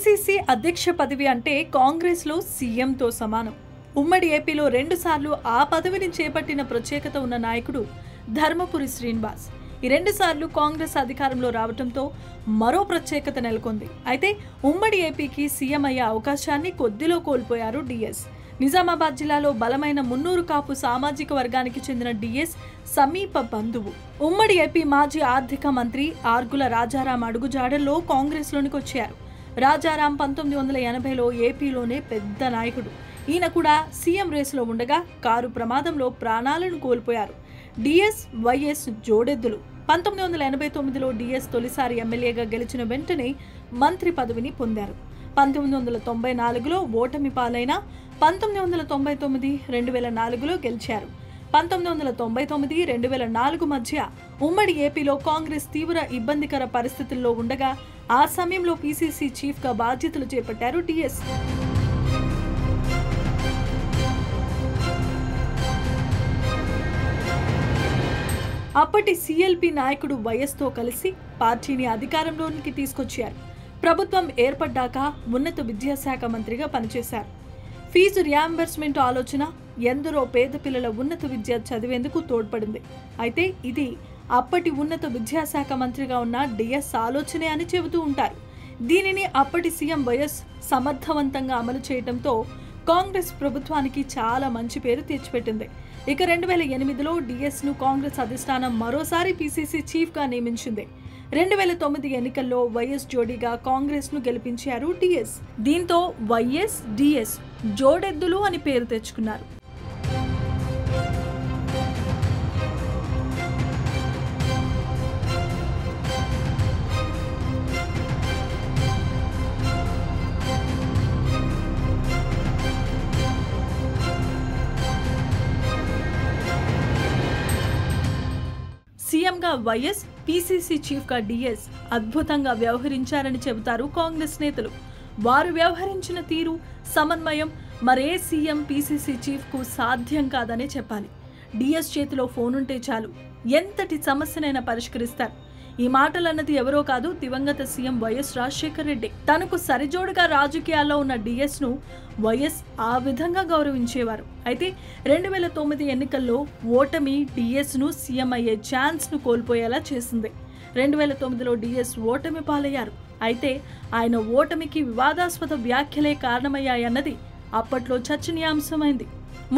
PCC అధ్యక్ష పదవి అంటే కాంగ్రెస్లో సీఎంతో సమానం. ఉమ్మడి ఏపీలో 2 సార్లు ఆ పదవిని చేపట్టిన ప్రత్యేకత ఉన్న నాయకుడు ధర్మపురి శ్రీనివాస్. ఈ 2 సార్లు కాంగ్రెస్ అధికారంలో రావడంతో మరో ప్రత్యేకత నెలకొంది. అయితే ఉమ్మడి ఏపీకి సీఎం అయ్యే అవకాశాన్ని కొద్దిలో కోల్పోయారు డిఎస్. నిజామాబాద్ జిల్లాలో బలమైన మున్నూరు కాపు సామాజిక వర్గానికి చెందిన డిఎస్ సమీప బంధువు. ఉమ్మడి ఏపీ మాజీ ఆర్థిక మంత్రి ఆర్గుల రాజారాం అడుగుజాడల్లో కాంగ్రెస్లోనికి వచ్చారు. రాజారాం 1980లో ఏపీలోనే పెద్ద నాయకుడు. ఈయన కూడా సీఎం రేసులో ఉండగా కారు ప్రమాదంలో ప్రాణాలను కోల్పోయారు. డిఎస్ వైఎస్ జోడెద్దులు. 1989లో డిఎస్ తొలిసారి ఎమ్మెల్యేగా గెలిచిన వెంటనే మంత్రి పదవిని పొందారు. 1994లో ఓటమి పాలైన 1999, 2004లో గెలిచారు. 1999, 2004 మధ్య ఉమ్మడి ఏపీలో కాంగ్రెస్ తీవ్ర ఇబ్బందికర పరిస్థితుల్లో ఉండగా ఆ సమయంలో పీసీసీ చీఫ్గా బాధ్యతలు చేపట్టారు డిఎస్. అప్పటి సీఎల్పీ నాయకుడు వైఎస్తో కలిసి పార్టీని అధికారంలోనికి తీసుకొచ్చారు. ప్రభుత్వం ఏర్పడ్డాక ఉన్నత విద్యాశాఖ మంత్రిగా పనిచేశారు. ఫీజు రియాంబర్స్మెంట్ ఆలోచన ఎందరో పేద పిల్లల ఉన్నత విద్య చదివేందుకు తోడ్పడింది. అయితే ఇది అప్పటి ఉన్నత విద్యాశాఖ మంత్రిగా ఉన్న డిఎస్ ఆలోచనే అని చెబుతూ ఉంటారు. దీనిని అప్పటి సీఎం వైఎస్ సమర్థవంతంగా అమలు చేయడంతో కాంగ్రెస్ ప్రభుత్వానికి చాలా మంచి పేరు తెచ్చిపెట్టింది. ఇక 2008లో డిఎస్ను కాంగ్రెస్ అధిష్టానం మరోసారి పీసీసీ చీఫ్గా నియమించింది. 2009 ఎన్నికల్లో వైఎస్ జోడీగా కాంగ్రెస్ను గెలిపించారు డిఎస్. దీంతో వైఎస్ డిఎస్ జోడెద్దులు అని పేరు తెచ్చుకున్నారు. సీఎంగా వైఎస్, పీసీసీ చీఫ్గా డిఎస్ అద్భుతంగా వ్యవహరించారని చెబుతారు కాంగ్రెస్ నేతలు. వారు వ్యవహరించిన తీరు, సమన్వయం మరే సీఎం, పీసీసీ చీఫ్కు సాధ్యం కాదనే చెప్పాలి. డిఎస్ చేతిలో ఫోనుంటే చాలు ఎంతటి సమస్యనైనా పరిష్కరిస్తారు. ఈ మాటలన్నది ఎవరో కాదు, దివంగత సీఎం వైఎస్ రాజశేఖర్ రెడ్డి. తనకు సరిజోడుగా రాజకీయాల్లో ఉన్న డిఎస్ను వైఎస్ ఆ విధంగా గౌరవించేవారు. అయితే 2009 ఎన్నికల్లో ఓటమి డిఎస్ను సీఎం అయ్యే ఛాన్స్ను కోల్పోయేలా చేసింది. 2009లో డిఎస్ ఓటమి పాలయ్యారు. అయితే ఆయన ఓటమికి వివాదాస్పద వ్యాఖ్యలే కారణమయ్యాయన్నది అప్పట్లో చర్చనీయాంశమైంది.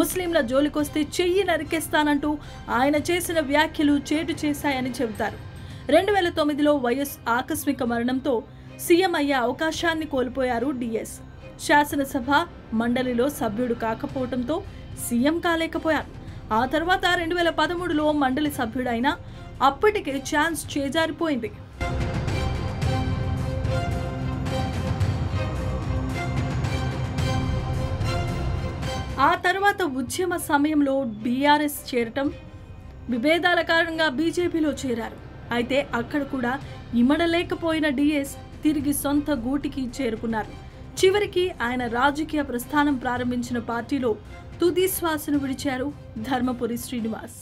ముస్లింల జోలికొస్తే చెయ్యి నరికేస్తానంటూ ఆయన చేసిన వ్యాఖ్యలు చేటు చేశాయని చెబుతారు. 2009లో వైఎస్ ఆకస్మిక మరణంతో సీఎం అయ్యే అవకాశాన్ని కోల్పోయారు డిఎస్. శాసనసభ మండలిలో సభ్యుడు కాకపోవడంతో సీఎం కాలేకపోయారు. ఆ తర్వాత 2013లో మండలి సభ్యుడైనా అప్పటికే ఛాన్స్ చేజారిపోయింది. ఆ తర్వాత ఉద్యమ సమయంలో బీఆర్ఎస్ చేరటం, విభేదాల కారణంగా బీజేపీలో చేరారు. అయితే అక్కడ కూడా ఇమడలేకపోయిన డిఎస్ తిరిగి సొంత గూటికి చేరుకున్నారు. చివరికి ఆయన రాజకీయ ప్రస్థానం ప్రారంభించిన పార్టీలో తుది శ్వాసను విడిచారు ధర్మపురి శ్రీనివాస్.